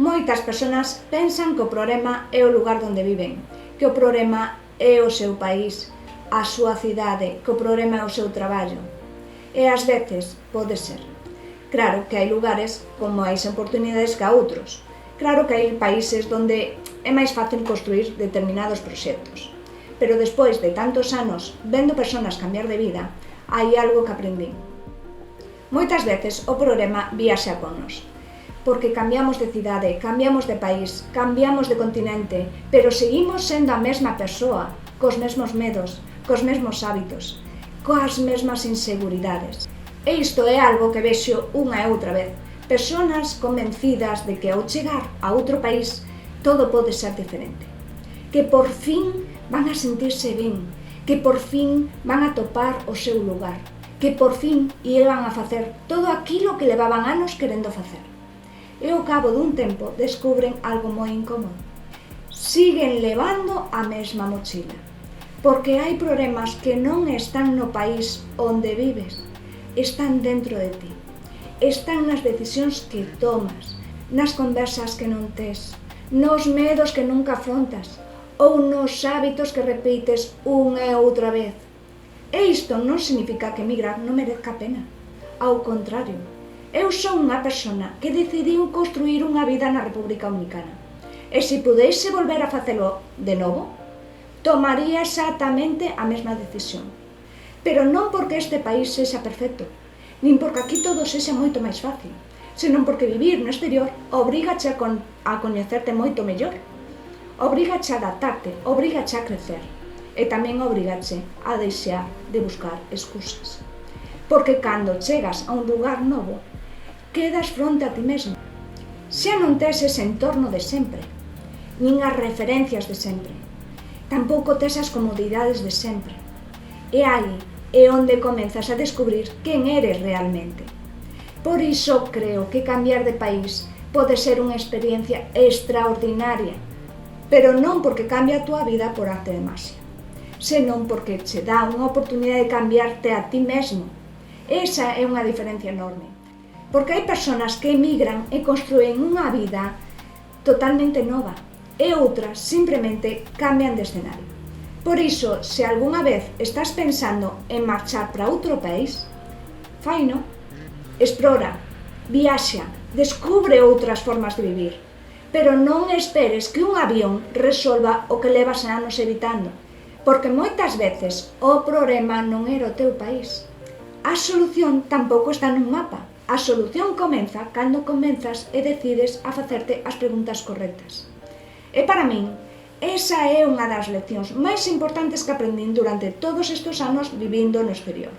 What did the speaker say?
Moitas persoas pensan que o problema é o lugar onde viven, que o problema é o seu país, a súa cidade, que o problema é o seu traballo. E ás veces pode ser. Claro que hai lugares con máis oportunidades que a outros. Claro que hai países onde é máis fácil construir determinados proxectos. Pero despois de tantos anos vendo persoas cambiar de vida, hai algo que aprendín. Moitas veces o problema viaxa con nos, porque cambiamos de cidade, cambiamos de país, cambiamos de continente, pero seguimos sendo a mesma persoa, cos mesmos medos, cos mesmos hábitos, coas mesmas inseguridades. E isto é algo que vexo unha e outra vez, persoas convencidas de que ao chegar a outro país todo pode ser diferente, que por fin van a sentirse ben, que por fin van a topar o seu lugar, que por fin iban a facer todo aquilo que levaban anos querendo facer. E ao cabo dun tempo descubren algo moi incómodo. Siguen levando a mesma mochila, porque hai problemas que non están no país onde vives, están dentro de ti, están nas decisións que tomas, nas conversas que non tes, nos medos que nunca afrontas, ou nos hábitos que repites unha e outra vez. E isto non significa que emigrar non merezca a pena. Ao contrario, eu son unha persona que decidiu construir unha vida na República Dominicana. E se pudese volver a facelo de novo, tomaría exactamente a mesma decisión. Pero non porque este país sexa perfecto, nin porque aquí todo sexa moito máis fácil, senón porque vivir no exterior obrígache a coñecerte moito mellor, obrígache a adaptarte, obrígache a crecer. E tamén obrigache a deixar de buscar excusas. Porque cando chegas a un lugar novo, quedas fronte a ti mesmo. Xa non tes ese entorno de sempre, nin as referencias de sempre. Tampouco tes as comodidades de sempre. E aí é onde comezas a descubrir quen eres realmente. Por iso creo que cambiar de país pode ser unha experiencia extraordinaria, pero non porque cambia a túa vida por arte de magia, senón porque che dá unha oportunidade de cambiarte a ti mesmo. Esa é unha diferencia enorme, porque hai persoas que emigran e construen unha vida totalmente nova, e outras simplemente cambian de escenario. Por iso, se algunha vez estás pensando en marchar para outro país, faino, explora, viaxa, descubre outras formas de vivir, pero non esperes que un avión resolva o que levas anos evitando, porque moitas veces o problema non era o teu país. A solución tampouco está nun mapa. A solución comeza cando comenzas e decides a facerte as preguntas correctas. E para min, esa é unha das leccións máis importantes que aprendín durante todos estes anos vivindo no exterior.